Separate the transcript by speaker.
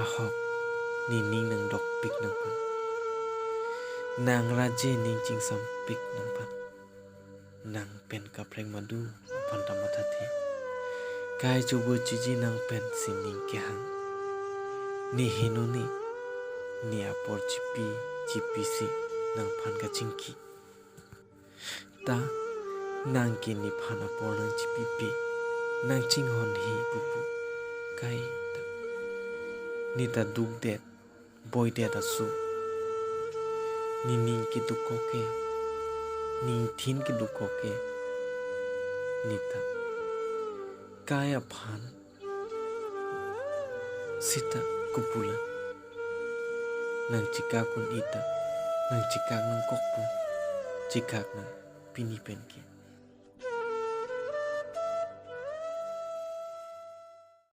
Speaker 1: ahok nining nang dok pik nang pan nang raje ning ching sam pik nang pan nang pen kapreng madu pan tamatati kai coba cici nang pen sining kehang ni hinuni ni apor cipi si nang pan ka cingki ta nang kini pan apor nang cipi pi nang cing hon hi pupu kai ta ni ta duk det boy det asu ni ning ki duk koke ni thin ki duk koke ni ta kaya pan sita kupula nang cikakun ita nang cikak nang kokpu cikak nang pini penki